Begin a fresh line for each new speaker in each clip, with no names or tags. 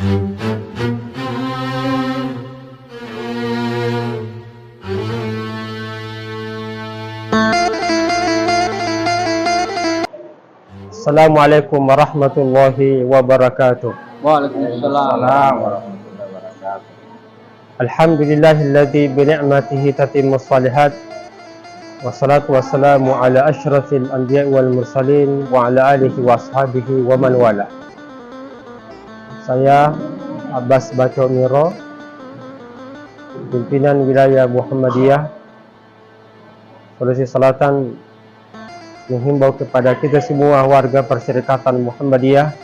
Assalamualaikum warahmatullahi wabarakatuh.
Waalaikumsalam warahmatullahi wabarakatuh.
Alhamdulillahilladzi bi ni'matihi tatimmus shalihat. Wassalatu wassalamu ala asyrafil anbiya'i wal mursalin wa ala alihi wa ashabihi wa man wala. Saya Abbas Baco Miro, pimpinan wilayah Muhammadiyah Sulawesi Selatan, menghimbau kepada kita semua warga Perserikatan Muhammadiyah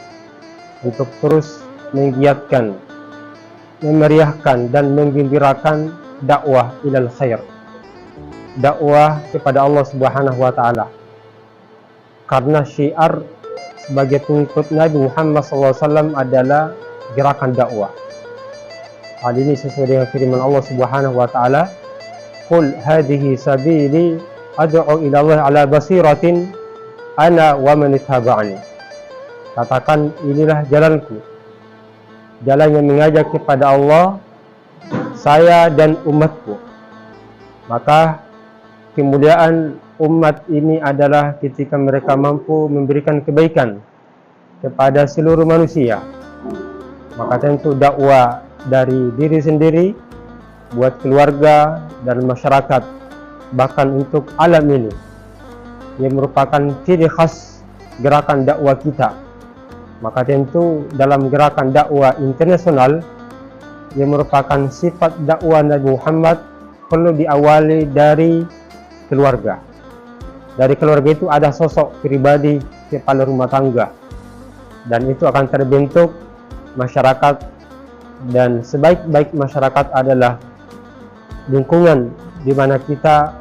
untuk terus menggiatkan, memeriahkan dan menggembirakan dakwah ilal khair, dakwah kepada Allah Subhanahu wa taala. Karena syiar sebagai pengikut Nabi Muhammad SAW adalah gerakan dakwah. Hal ini sesuai dengan firman Allah Subhanahu wa taala, "Qul hadhihi sabili ad'u ila Allah ala basiratin ana wa man ittaba'ani." Katakan, inilah jalanku, jalan yang mengajak kepada Allah, saya dan umatku. Maka kemuliaan umat ini adalah ketika mereka mampu memberikan kebaikan kepada seluruh manusia. Maka tentu dakwah dari diri sendiri, buat keluarga dan masyarakat, bahkan untuk alam ini, yang merupakan ciri khas gerakan dakwah kita. Maka tentu dalam gerakan dakwah internasional yang merupakan sifat dakwah Nabi Muhammad, perlu diawali dari keluarga. Dari keluarga itu ada sosok pribadi kepala rumah tangga, dan itu akan terbentuk masyarakat, dan sebaik-baik masyarakat adalah lingkungan di mana kita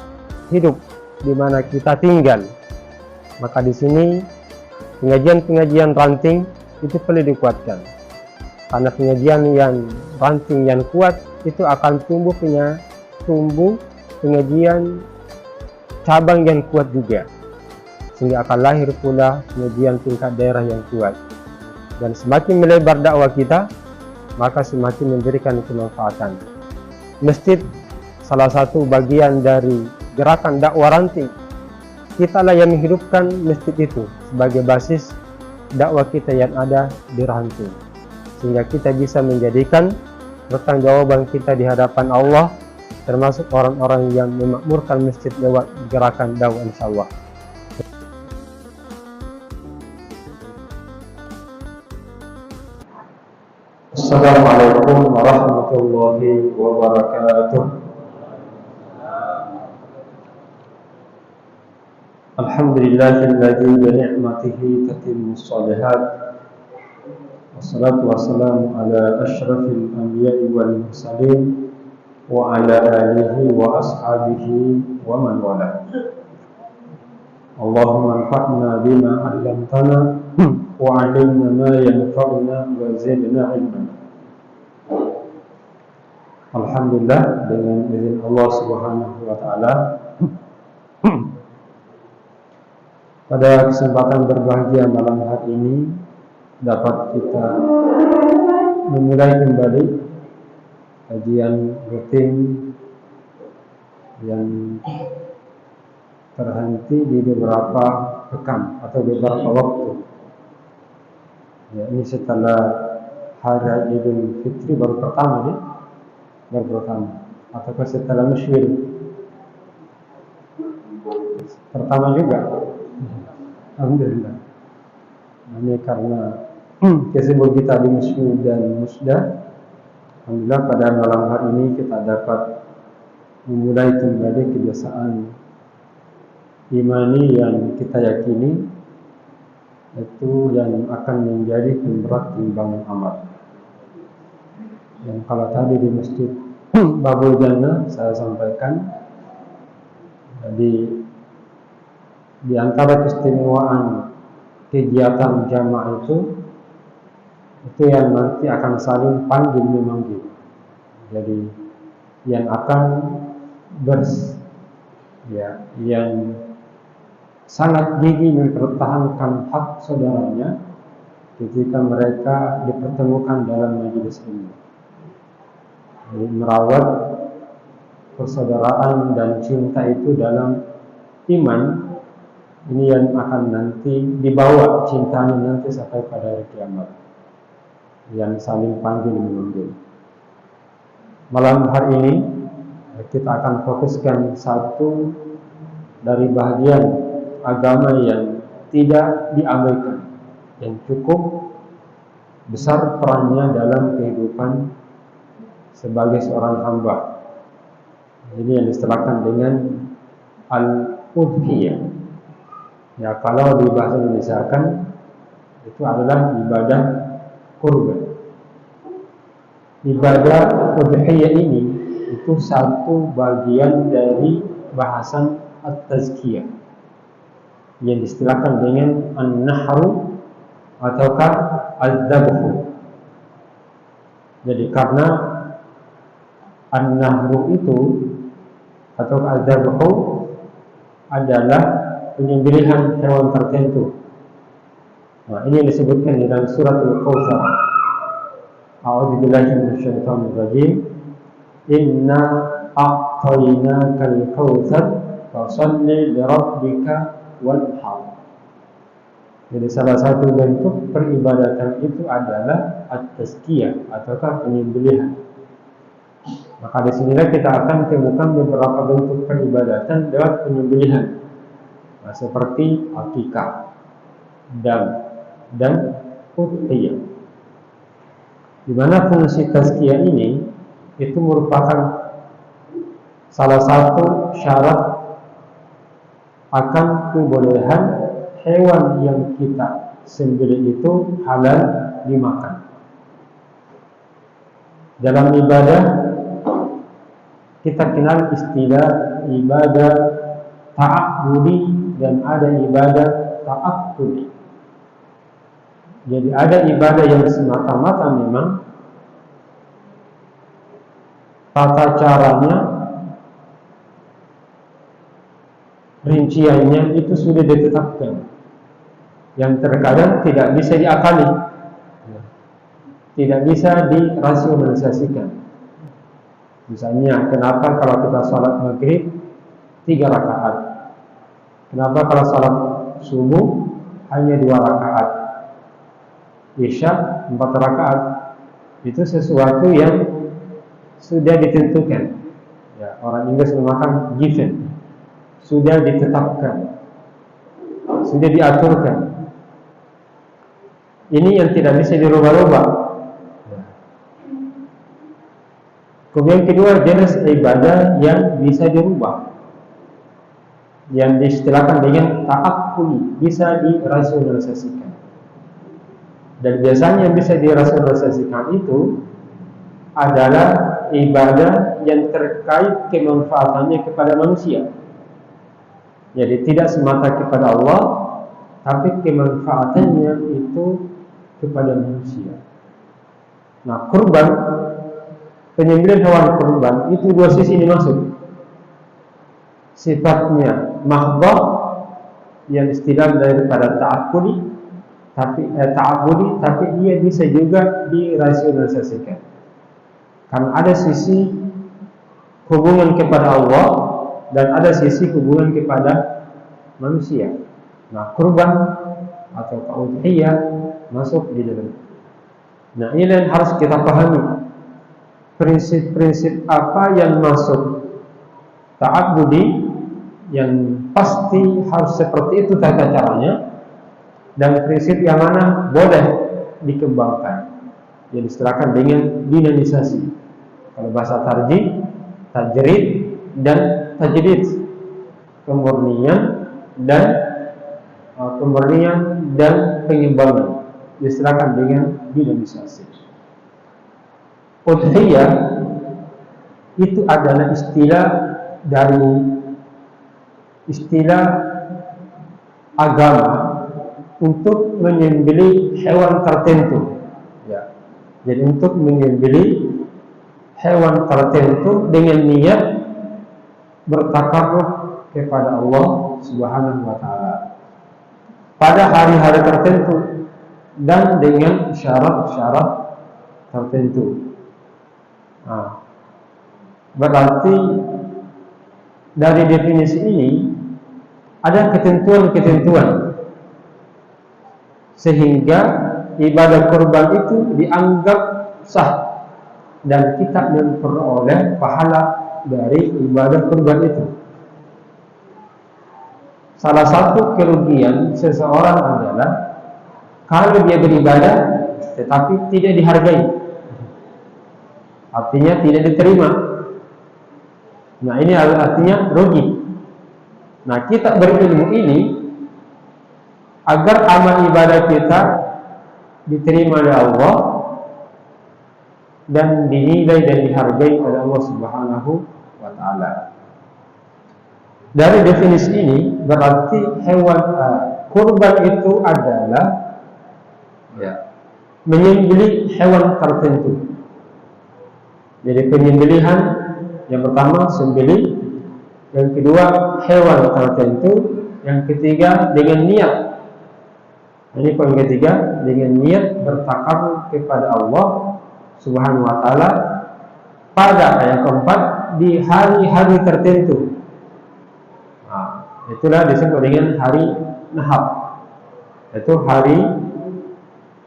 hidup, di mana kita tinggal. Maka di sini pengajian-pengajian ranting itu perlu dikuatkan, karena pengajian yang ranting yang kuat itu akan tumbuh pengajian cabang yang kuat juga, sehingga akan lahir pula pengajian tingkat daerah yang kuat. Dan semakin melebar dakwah kita, maka semakin memberikan kemanfaatan. Masjid salah satu bagian dari gerakan dakwah ranting. Kitalah yang menghidupkan masjid itu sebagai basis dakwah kita yang ada di ranting, sehingga kita bisa menjadikan pertanggungjawaban kita di hadapan Allah, termasuk orang-orang yang memakmurkan masjid lewat gerakan dakwah, insyaallah. Assalamualaikum warahmatullahi wabarakatuh. Alhamdulillahilladzi bi ni'matihi tatimmus shalihat. Wassalatu wassalamu ala asyrafil anbiya'i wal mursalin wa ala alihi wa ashabihi wa man wala. Allahumma anfa'na bima 'allamtana wa 'allimna ma yanfa'una wa zidna 'ilman. Alhamdulillah, dengan izin Allah Subhanahu wa taala, pada kesempatan berbahagia malam hari ini dapat kita memulai kembali kajian rutin yang terhenti di beberapa pekan atau beberapa waktu. Ya, ini setelah hari Idul Fitri baru pertama ataukah setelah Musyir pertama juga. Alhamdulillah. Ini karena kesibukan kita di Musyir dan Musda. Alhamdulillah pada malam hari ini kita dapat memulai kembali kebiasaan imani yang kita yakini, itu yang akan menjadi pemberat timbangan amal. Dan kalau tadi di Masjid Babul Jannah saya sampaikan, di antara keistimewaan kegiatan jamaah itu yang nanti akan saling panggil memanggil. Jadi yang akan yang sangat gigih mempertahankan hak saudaranya, ketika mereka dipertemukan dalam majelis ilmu. Merawat persaudaraan dan cinta itu dalam iman, ini yang akan nanti dibawa cintanya nanti sampai pada hari kiamat, yang saling panggil menunjuk. Malam hari ini kita akan fokuskan satu dari bagian agama yang tidak diabaikan, yang cukup besar perannya dalam kehidupan sebagai seorang hamba. Ini yang disebutkan dengan al-udhiyah. Ya, kalau di bahasa Indonesia kan itu adalah ibadah kurban. Ibadah udhiyah ini itu satu bagian dari bahasan at-tazkiyah yang disebutkan dengan an-nahru ataukah al-dhabhu. Jadi karena an-nahru itu atau al-dhabhu adalah penyembelihan hewan tertentu. Nah, ini yang disebutkan di dalam surat Al-Kautsar. A'udzubillahi minasyaitonir rajim. Inna a'tainakal kautsar fashalli lirabbika wanhar. Jadi salah satu bentuk peribadatan itu adalah at-tazkiyah ataukah penyembelihan. Maka di sinilah kita akan temukan beberapa bentuk peribadatan lewat penyembelihan, nah, seperti akikah, dan udhiyah. Di mana fungsi tazkiyah ini itu merupakan salah satu syarat akan kebolehan hewan yang kita sembelih itu halal dimakan. Dalam ibadah kita kenal istilah ibadah ta'abbudi dan ada ibadah ta'abbudi. Jadi ada ibadah yang semata-mata memang tata caranya, rinciannya itu sudah ditetapkan, yang terkadang tidak bisa diakali, tidak bisa dirasionalisasikan. Misalnya, kenapa kalau kita sholat maghrib 3 rakaat? Kenapa kalau sholat subuh hanya 2 rakaat? Isya 4 rakaat? Itu sesuatu yang sudah ditentukan. Ya, orang Inggris mengatakan given, sudah ditetapkan, sudah diaturkan. Ini yang tidak bisa dirubah-rubah. Kemudian kedua, jenis ibadah yang bisa dirubah, yang diistilahkan dengan ta'akkuli, bisa dirasionalisasikan. Dan biasanya yang bisa dirasionalisasikan itu adalah ibadah yang terkait kemanfaatannya kepada manusia. Jadi tidak semata kepada Allah, tapi kemanfaatannya itu kepada manusia. Nah, kurban, penyembelihan hewan kurban itu dua sisi dimaksud. Sifatnya mahdhah yang istilah daripada ta'abbudi, tapi dia bisa juga dirasionalisasikan. Karena ada sisi hubungan kepada Allah dan ada sisi hubungan kepada manusia. Nah, kurban atau udhiyah masuk di dalam. Nah, ini yang harus kita pahami. Prinsip-prinsip apa yang masuk ta'abbudi, yang pasti harus seperti itu tata caranya, dan prinsip yang mana boleh dikembangkan, yang diserahkan dengan dinamisasi. Kalau bahasa tajrid dan tajdid, kemurnian dan pengimbangan, diserahkan dengan dinamisasi. Udhiyah itu adalah istilah dari istilah agama untuk menyembelih hewan tertentu. Ya. Jadi untuk menyembelih hewan tertentu dengan niat bertakarrub kepada Allah Subhanahu wa taala. Pada hari-hari tertentu dan dengan syarat-syarat tertentu. Nah, berarti dari definisi ini ada ketentuan-ketentuan sehingga ibadah kurban itu dianggap sah dan kita memperoleh pahala dari ibadah kurban itu. Salah satu kerugian seseorang adalah kalau dia beribadah tetapi tidak dihargai, artinya tidak diterima. Nah, ini artinya rugi. Nah, kita berilmu ini agar amal ibadah kita diterima oleh Allah dan dinilai dan dihargai oleh Allah Subhanahu wa taala. Dari definisi ini berarti hewan kurban itu adalah menyembelih hewan tertentu. Jadi penyembelihan yang pertama sembelih, yang kedua hewan tertentu, yang ketiga dengan niat. Ini poin ketiga, dengan niat bertakarub kepada Allah Subhanahu wa taala pada yang keempat di hari-hari tertentu. Nah, itulah disebut dengan hari Nahar. Itu hari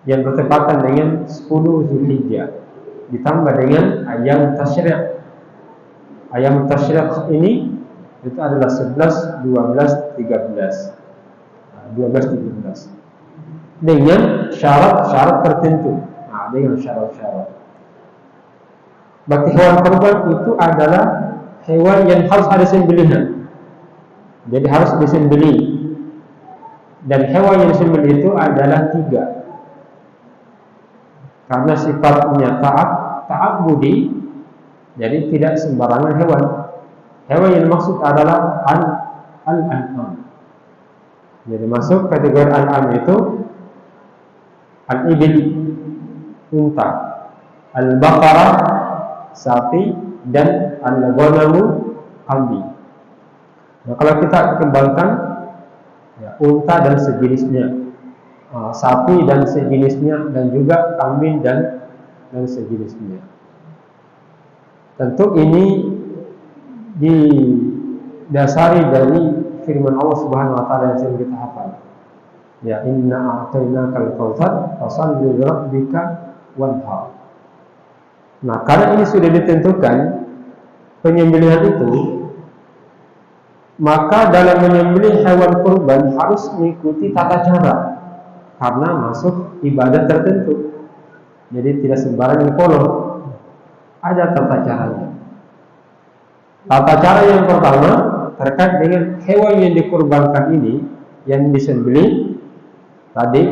yang bertepatan dengan 10 Zulhijjah ditambah dengan ayam tasyrik. Ayam tasyrik ini itu adalah 11, 12, 13. 12, 13. Dengan syarat-syarat tertentu. Nah, dengan syarat-syarat. Berarti hewan kurban itu adalah hewan yang harus ada sembelihan. Jadi harus disembelih. Dan hewan yang disembelih itu adalah 3. Karena sifatnya taat budi, jadi tidak sembarangan hewan. Hewan yang dimaksud adalah al-an'am. Jadi masuk kategori al-an'am itu al-ibil, unta, al-baqarah, sapi, dan al-ghanamu, kambing. Nah, kalau kita kembangkan unta dan sejenisnya, sapi dan sejenisnya, dan juga kambing dan sejenisnya. Tentu ini didasari dari firman Allah Subhanahu wa taala yang sering kita hafal. Ya, inna a'tainakal kautsar fashalli li rabbika wanhar. Nah, karena ini sudah ditentukan penyembelihan itu, maka dalam menyembelih hewan kurban harus mengikuti tata cara karena masuk ibadah tertentu. Jadi tidak sembarangan kolom. Ada tata caranya. Tata cara yang pertama terkait dengan hewan yang dikurbankan ini, yang disembelih tadi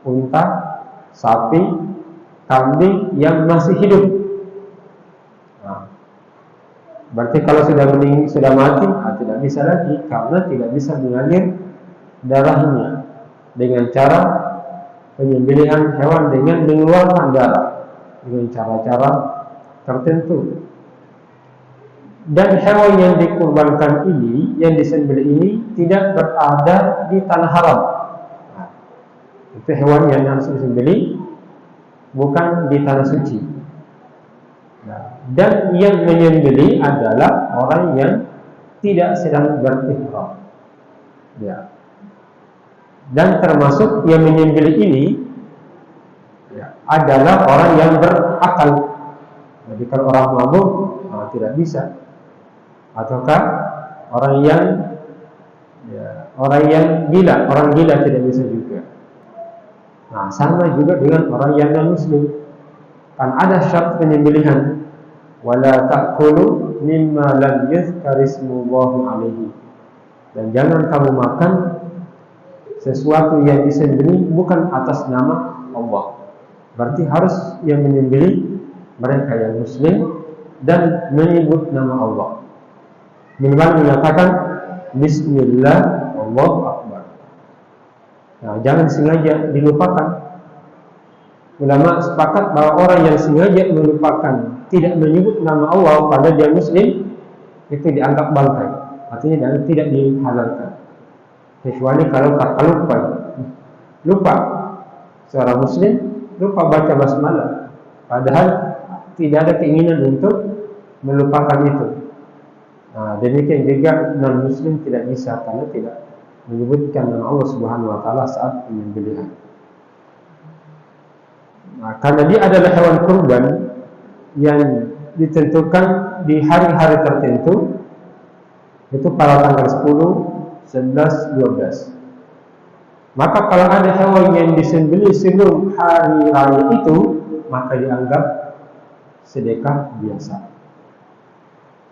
unta, sapi, kambing yang masih hidup. Nah, berarti kalau sudah mati, tidak bisa lagi karena tidak bisa mengalir darahnya dengan cara penyembelihan hewan dengan mengeluarkan darah dengan cara-cara tertentu. Dan hewan yang dikurbankan ini, yang disembelih ini tidak berada di tanah haram. Nah, itu hewan yang harus disembelih bukan di tanah suci. Nah, dan yang menyembelih adalah orang yang tidak sedang berihram. Ya. Dan termasuk yang menyembelih ini adalah orang yang berakal. Jadi kalau orang mabuk tidak bisa, ataukah orang yang gila, orang gila tidak bisa juga. Nah, sama juga dengan orang yang non muslim. Kan ada syarat penyembelihan, wala ta'kulu mimma lam yuzkar ismullahi alaihi. Dan jangan kamu makan sesuatu yang disembelih bukan atas nama Allah. Berarti harus yang menyembelih mereka yang muslim dan menyebut nama Allah. Minimal menyatakan Bismillah, Allahu Akbar. Nah, jangan sengaja dilupakan. Ulama sepakat bahwa orang yang sengaja melupakan, tidak menyebut nama Allah pada dia muslim, itu dianggap bangkai. Artinya tidak dihalalkan. Kecuali kalau tak lupa seorang muslim lupa baca basmalah, padahal tidak ada keinginan untuk melupakan itu. Nah, demikian juga non muslim tidak bisa karena tidak menyebutkan nama Allah Subhanahu wa taala saat penyembelihan. Nah, karena dia adalah hewan kurban yang ditentukan di hari-hari tertentu, itu pada tanggal 10, 11, 12. Maka kalau ada hewan yang disembelih sebelum hari raya itu, maka dianggap sedekah biasa.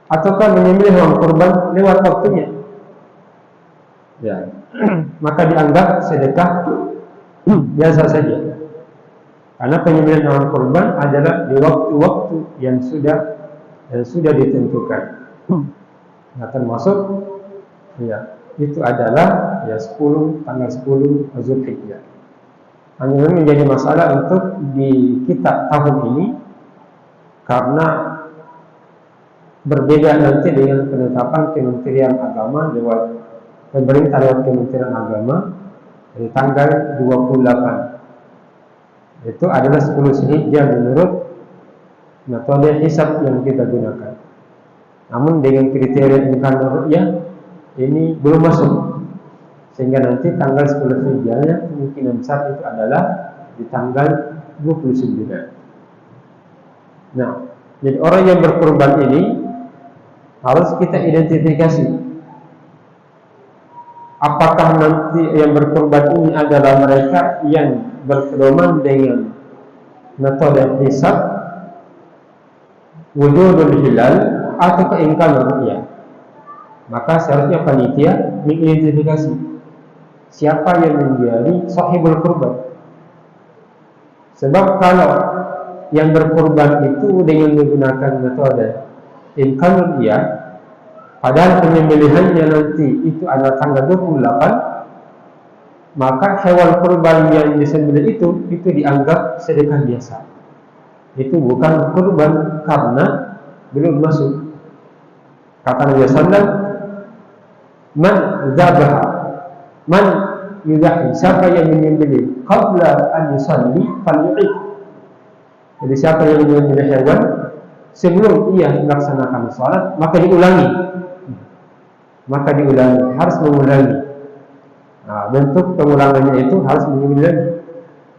Ataukah menyembelih hewan kurban lewat waktunya, ya, maka dianggap sedekah biasa saja. Karena penyembelihan hewan kurban adalah di waktu-waktu yang sudah ditentukan. Nah, termasuk ya itu adalah ya 10 tanggal 10 Zulhijjah. Hanya menjadi masalah untuk di kita tahun ini karena berbeda nanti dengan penetapan Kementerian Agama lewat pemerintah lewat Kementerian Agama dari tanggal 28. Itu adalah 10 Zulhijjah menurut metode hisab yang kita gunakan. Namun dengan kriteria imkan ru'yah ini belum masuk, sehingga nanti tanggal 10 Zulhijjahnya kemungkinan besar itu adalah di tanggal 29. Nah, jadi orang yang berkurban ini harus kita identifikasi apakah nanti yang berkurban ini adalah mereka yang berpedoman dengan metode hisab wujudul hilal atau keingkaran ru'yah. Maka seharusnya panitia mengidentifikasi siapa yang menjadi sahibul kurban. Sebab kalau yang berkurban itu dengan menggunakan metode ingkaran ru'yah, padahal penyembelihannya nanti itu adalah tanggal 28, maka hewan kurban yang disembelih itu dianggap sedekah biasa. Itu bukan kurban karena belum masuk. Kata Nabi sallallahu man zabaha man yudahi, siapa yang menyembelih qabla an yusalli falyu'id. Jadi siapa yang menyembelih hewan sebelum ia melaksanakan salat maka diulangi, harus mengulangi. Nah, bentuk pengulangannya itu harus menyembelih lagi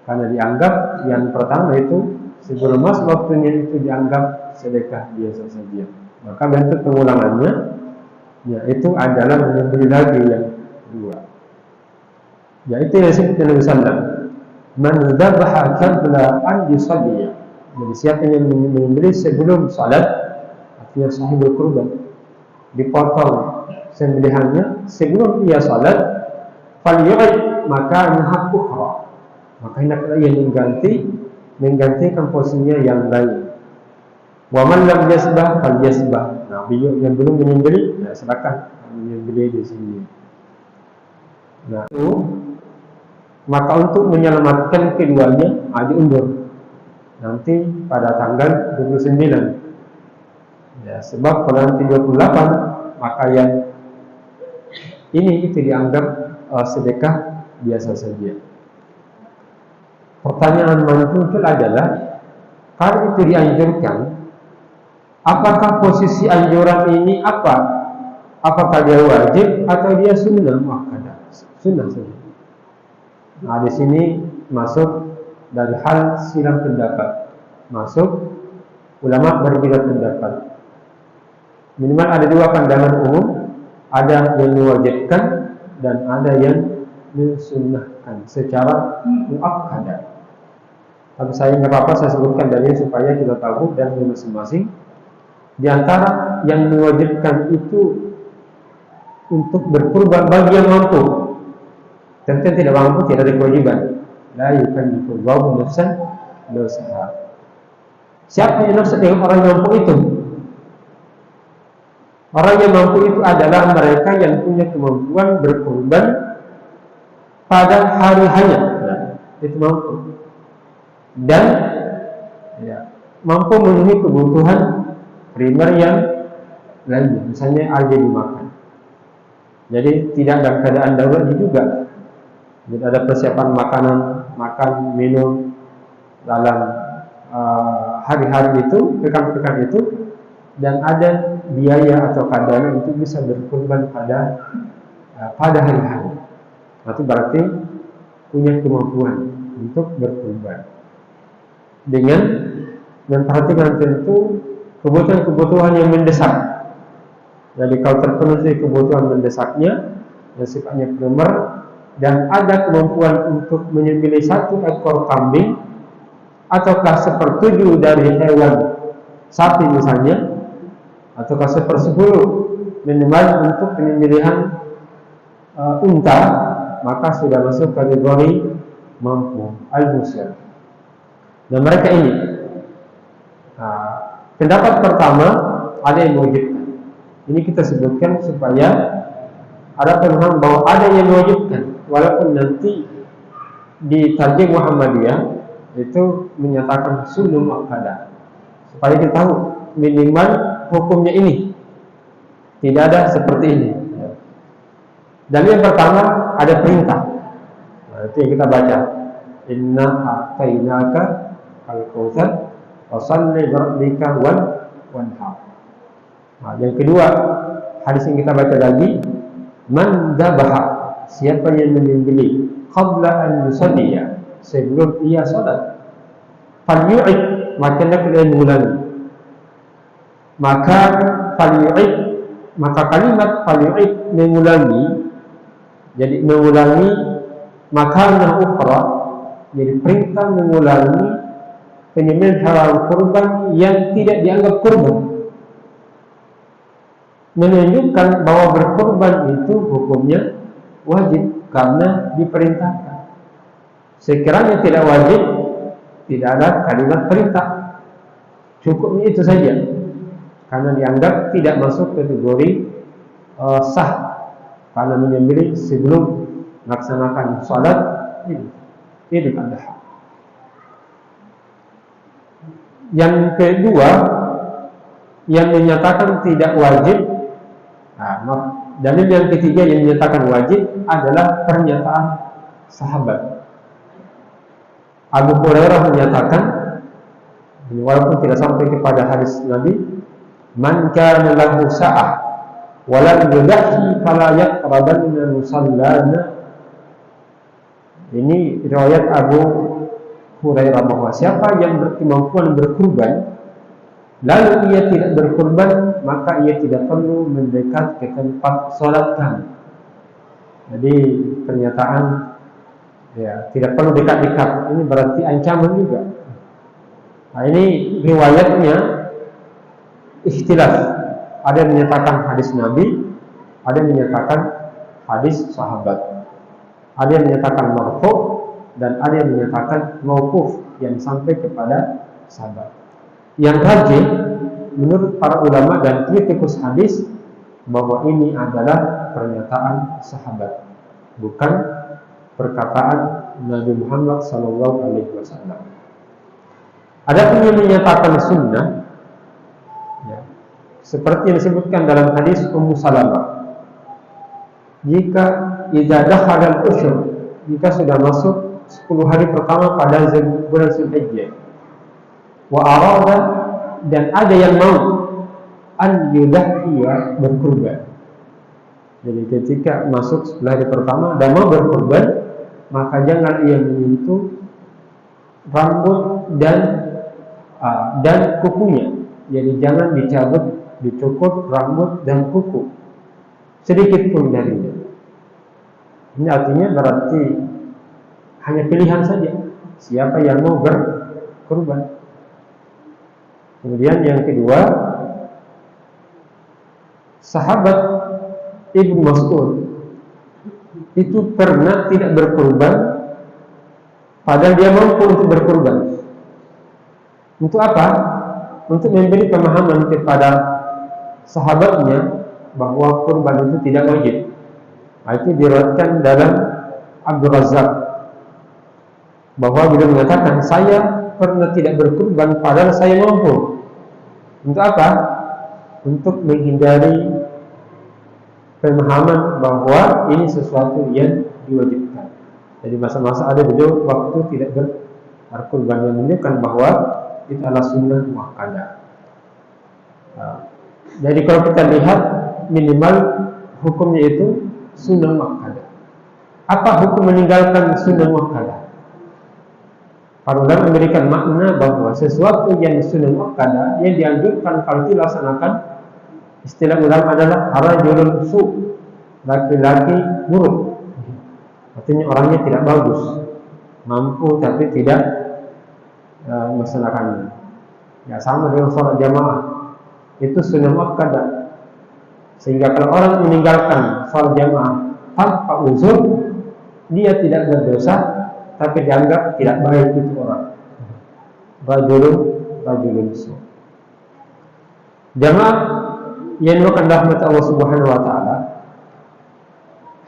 karena dianggap yang pertama itu sebelum masuk waktunya itu dianggap sedekah biasa saja. Maka bentuk pengulangannya ya itu adalah menyembelih lagi yang kedua. Ya itu yang disebut Nabi sallallahu man dzabaha qabla an yusalli. Jadi siapa yang menyembelih sebelum salat artinya sahibul kurban, dipotong sembelihannya sebelum ia salat, falyu'id, maka nahak ukhra, maka hendaklah ia menggantikan posisinya yang lain. Wa man lam yasbah falyasbah. Nah, yang belum menyembelih, ya silakan menyembelih di sini. Nah, itu maka untuk menyelamatkan keduanya diundur nanti pada tanggal 29. Ya, sebab kalau nanti 28 maka yang ini itu dianggap sedekah biasa saja. Pertanyaan muncul adalah kalau itu dianjurkan, apakah posisi anjuran ini apa? Apakah dia wajib atau dia sunnah? Maka sunnah saja. Nah, di sini masuk dari hal silang pendapat, masuk ulama berbeda pendapat. Minimal ada dua pandangan umum, ada yang mewajibkan dan ada yang mensunnahkan secara muakkadah. Tapi saya nggak apa-apa saya sebutkan dari supaya kita tahu dan masing-masing. Di antara yang mewajibkan itu untuk berkurban bagi yang mampu. Tentu yang tidak mampu tidak ada kewajiban. La yukallifullahu nafsan illa wus'aha. Siapa yang maksud dengan orang yang mampu itu? Orang yang mampu itu adalah mereka yang punya kemampuan berkurban pada hari hanya. Nah, itu mampu. Dan ya, mampu memenuhi kebutuhan primer yang lainnya, misalnya aja dimakan. Jadi tidak dalam keadaan darurat juga. Jadi ada persiapan makanan makan, minum dalam hari-hari itu, pekan-pekan itu, dan ada biaya atau kadar untuk bisa berkurban pada hari-hari. Itu berarti punya kemampuan untuk berkurban dengan memperhatikan tentu kebutuhan-kebutuhan yang mendesak. Jadi kalau terpenuhi kebutuhan mendesaknya yang sifatnya primer dan ada kemampuan untuk menyembelih 1 ekor kambing ataukah 1/7 dari hewan sapi misalnya, ataukah 1/10 minimal untuk penyembelihan unta, maka sudah masuk kategori mampu al-musir. Dan mereka ini pendapat pertama ada yang mewajibkan. Ini kita sebutkan supaya ada pemahaman bahwa ada yang mewajibkan, walaupun nanti di Tarjih Muhammadiyah itu menyatakan sunnah muakkadah, supaya kita tahu minimal hukumnya ini, tidak ada seperti ini. Dan yang pertama ada perintah. Itu yang kita baca, inna a'tainaka al-kautsar fashalli lirabbika wanhar. Yang kedua, hadis yang kita baca lagi, man dzabaha, siapa yang menyembelih qabla an yusalliya, sebelum ia salat, falyu'id, maka dia mengulangi. Maka kalimat falyu'id mengulangi, jadi mengulangi makana ukhra, jadi perintah mengulangi penyembelihan hewan kurban yang tidak dianggap kurban, menunjukkan bahwa berkurban itu hukumnya wajib karena diperintahkan. Sekiranya tidak wajib, tidak ada kalimat perintah, cukupnya itu saja, karena dianggap tidak masuk kategori sah, karena menyembelih sebelum melaksanakan salat Idul Adha. Yang kedua, yang menyatakan tidak wajib, dalil yang ketiga yang menyatakan wajib adalah pernyataan sahabat. Abu Hurairah menyatakan, walaupun tidak sampai kepada hadis Nabi, man kana lahu sa'ah wa lam yudhi fala yaqrabanna musallana. Ini riwayat Abu Hurairah, bahwa siapa yang berkemampuan berkurban lalu ia tidak berkurban, maka ia tidak perlu mendekat ke tempat salat kami. Jadi pernyataan tidak perlu dekat-dekat, ini berarti ancaman juga. Ini riwayatnya ikhtilaf. Ada yang menyatakan hadis Nabi, ada yang menyatakan hadis sahabat, ada yang menyatakan marfu, dan ada yang menyatakan mauquf yang sampai kepada sahabat. Yang rajih menurut para ulama dan kritikus hadis bahwa ini adalah pernyataan sahabat, bukan perkataan Nabi Muhammad SAW. Adapun yang menyatakan sunnah, seperti yang disebutkan dalam hadis Ummu Salamah, jika idza dakhala al-ushr, jika sudah masuk 10 hari pertama pada bulan Zulhijjah, wa arada, dan ada yang mau an yudhiya, berkurban. Jadi ketika masuk 10 hari pertama dan mau berkurban, maka jangan ia menyentuh rambut dan kukunya. Jadi jangan dicukur rambut dan kuku sedikit pun darinya. Ini artinya berarti hanya pilihan saja siapa yang mau berkurban. Kemudian yang kedua, sahabat Ibnu Mas'ud itu pernah tidak berkurban padahal dia mampu untuk berkurban. Untuk apa? Untuk memberi pemahaman kepada sahabatnya bahwa kurban itu tidak wajib. Itu diriwayatkan dalam Abdul Razzaq, bahwa beliau mengatakan, saya pernah tidak berkurban padahal saya mampu. Untuk apa? Untuk menghindari pemahaman bahwa ini sesuatu yang diwajibkan. Jadi masa-masa ada beliau waktu tidak berkurban, yang menunjukkan bahwa itu adalah sunnah muakkadah. Jadi kalau kita lihat minimal hukumnya itu sunnah muakkadah. Apa hukum meninggalkan sunnah muakkadah? Para ulama memberikan makna bahwa sesuatu yang sunnah muakkadah yang dianjurkan kalau dilaksanakan, istilah ulama adalah rajulun su, laki-laki buruk. Artinya orangnya tidak bagus, mampu tapi tidak melaksanakannya. Ya sama dengan sholat jamaah, itu sunnah muakkadah. Sehingga kalau orang meninggalkan sholat jamaah tanpa uzur, dia tidak berdosa, tapi dianggap tidak baik itu orang. Rajulun su. Jamaah yang dimakan rahmat Allah Subhanahu wa taala,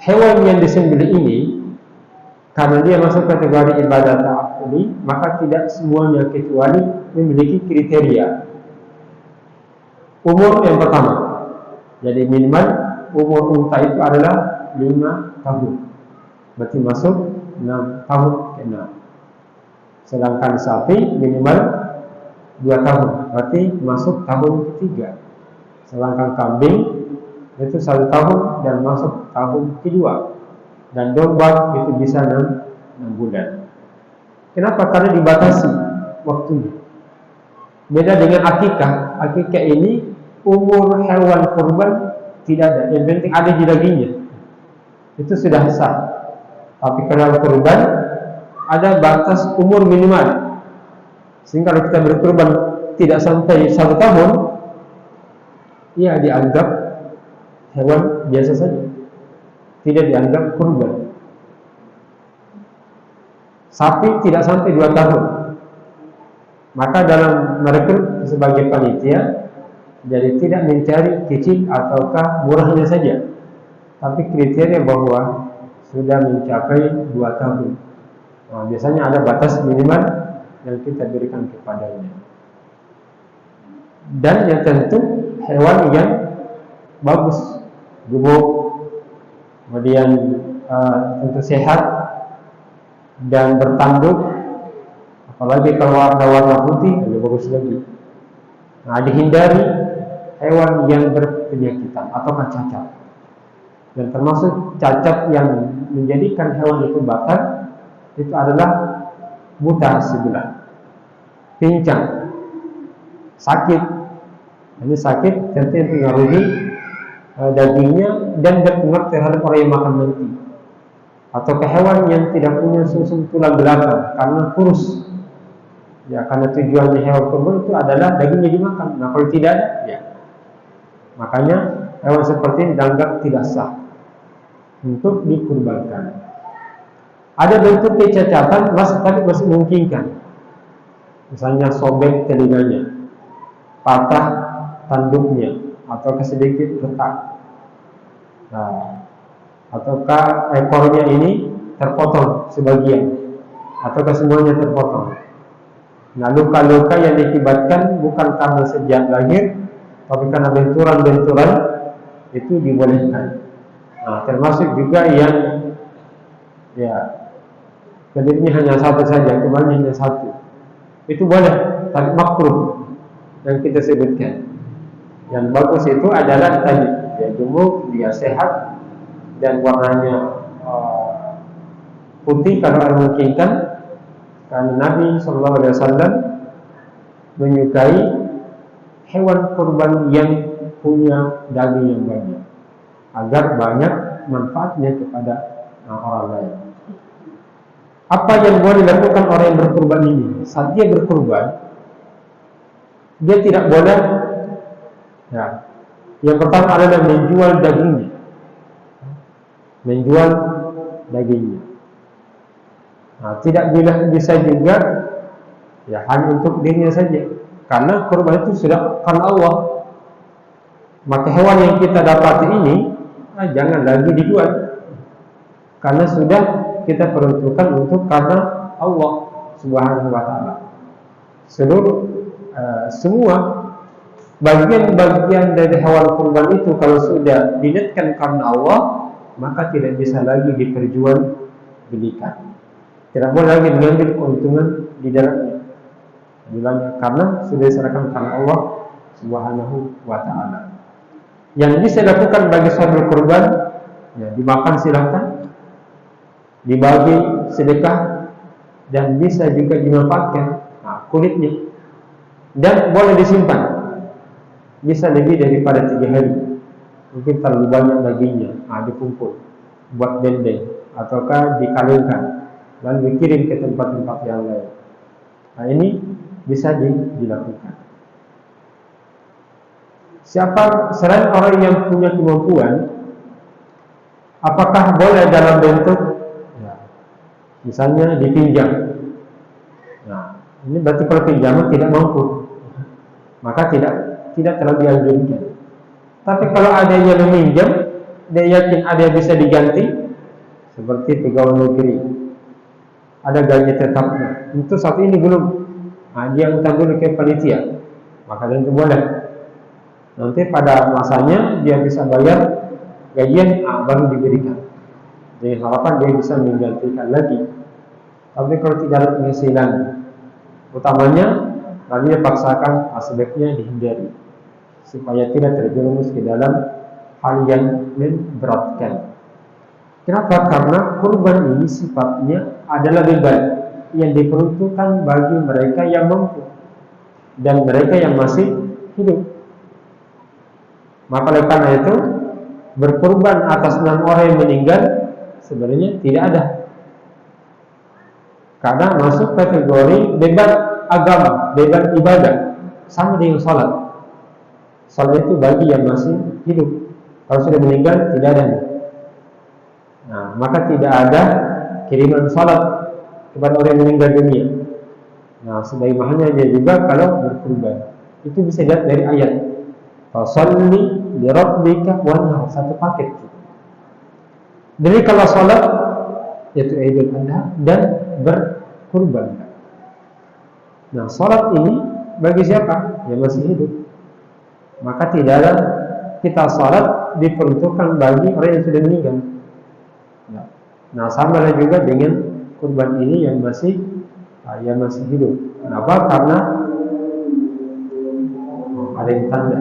hewan yang disembelih ini karena dia masuk kategori ibadah ta'abbudi, maka tidak semuanya kecuali memiliki kriteria. Umur yang pertama, jadi minimal umur unta itu adalah 5 tahun, berarti masuk 6 tahun ke 6. Sedangkan sapi minimal 2 tahun, berarti masuk tahun ketiga. Sedangkan kambing itu 1 tahun dan masuk tahun kedua. Dan domba itu bisa 6 bulan. Kenapa? Karena dibatasi waktunya. Beda dengan akikah. Akikah ini umur hewan kurban tidak ada, yang penting ada di dagingnya, itu sudah sah. Tapi kalau kurban ada batas umur minimal, sehingga kalau kita berkurban tidak sampai 1 tahun, ia dianggap hewan biasa saja, tidak dianggap kurban. Sapi tidak sampai 2 tahun, maka dalam merekrut sebagai panitia, jadi tidak mencari kecil ataukah murahnya saja, tapi kriteria bahwa sudah mencapai 2 tahun. Nah, biasanya ada batas minimal yang kita berikan kepadanya. Dan yang tentu hewan yang bagus, gemuk, kemudian tentu sehat dan bertanduk, apalagi kalau warna-warna putih lebih bagus lagi. Nah, dihindari hewan yang berpenyakitan atau cacat. Dan termasuk cacat yang menjadikan hewan itu batal, itu adalah buta sebelah, pincang, sakit. Ini sakit tentu yang mengaruhi dagingnya dan berpengaruh terhadap orang yang makan nanti. Atau ke hewan yang tidak punya susun tulang belakang karena kurus. Ya, karena tujuannya hewan kurban itu adalah dagingnya dimakan. Nah, kalau tidak ada, ya makanya hewan seperti ini dianggap tidak sah untuk dikurbankan. Ada bentuk kecacatan tapi masih memungkinkan. Misalnya sobek telinganya, patah tanduknya, atau sedikit retak. Nah, ataukah ekornya ini terpotong sebagian, ataukah semuanya terpotong. Nah, luka-luka yang diakibatkan bukan karena sejak lahir, tapi karena benturan-benturan itu dibolehkan. Nah, termasuk juga yang ya kedirinya hanya satu saja, kemarin hanya satu, itu boleh, tapi makruh yang kita sebutkan. Yang bagus itu adalah tadi, dia gemuk, dia sehat, dan warnanya putih kalau memungkinkan, karena Nabi SAW menyukai hewan kurban yang punya daging yang banyak, agar banyak manfaatnya kepada orang lain. Apa yang boleh dilakukan orang yang berkurban ini? Saat dia berkurban, dia tidak boleh, ya, yang pertama adalah menjual dagingnya. Nah, tidak bisa juga ya hanya untuk dirinya saja, karena kurban itu sudah karena Allah. Maka hewan yang kita dapati ini jangan lagi dijual, karena sudah kita peruntukkan untuk karena Allah Subhanahu wa taala. Semua bagian-bagian dari hewan kurban itu kalau sudah diniatkan karena Allah, maka tidak bisa lagi belikan. Tidak boleh lagi mengambil keuntungan di dalamnya. Karena sudah diserahkan kepada Allah Subhanahu wa Ta'ala. Yang bisa dilakukan bagi sahibul kurban, ya, dimakan silahkan, dibagi sedekah, dan bisa juga dimanfaatkan kulitnya, dan boleh disimpan, bisa lebih daripada 3 hari. Mungkin terlalu banyak dagingnya, dikumpul buat dendeng, ataukah dikalungkan lalu dikirim ke tempat-tempat yang lain. Ini bisa dilakukan. Siapa selain orang yang punya kemampuan, apakah boleh dalam bentuk misalnya dipinjam? Nah, ini berarti kalau pinjaman tidak mampu, maka tidak terlalu dianjurkan. Tapi kalau ada yang meminjam, dia yakin ada yang bisa diganti, seperti pegawai negeri, ada gaji tetapnya. Itu saat ini belum, dia utang dulu ke panitia, maka itu boleh. Nanti pada masanya dia bisa bayar gajian, baru diberikan. Jadi harapan dia bisa menggantikan lagi. Tapi kalau tidak ada penghasilan utamanya, lalu dia paksakan, sebaiknya dihindari supaya tidak terjerumus ke dalam hal yang memberatkan. Kenapa? Karena kurban ini sifatnya adalah beban yang diperuntukkan bagi mereka yang mampu dan mereka yang masih hidup. Maka oleh karena itu, berkurban atas nama orang yang meninggal sebenarnya tidak ada, karena masuk kategori beban agama, beban ibadah, sama dengan salat. Salat itu bagi yang masih hidup. Kalau sudah meninggal tidak ada. Maka tidak ada kiriman salat kepada orang yang meninggal dunia. Sebagaimana dia juga kalau berkurban, itu bisa dilihat dari ayat fasalli li rabbika wanhar, satu paket. Jadi kalau salat yaitu Idul Adha dan berkurban. Salat ini bagi siapa? Yang masih hidup. Maka tidak ada kita salat diperuntukkan bagi orang yang sudah meninggal. Sama juga dengan kurban ini yang masih hidup. Kenapa? Karena ada yang tanda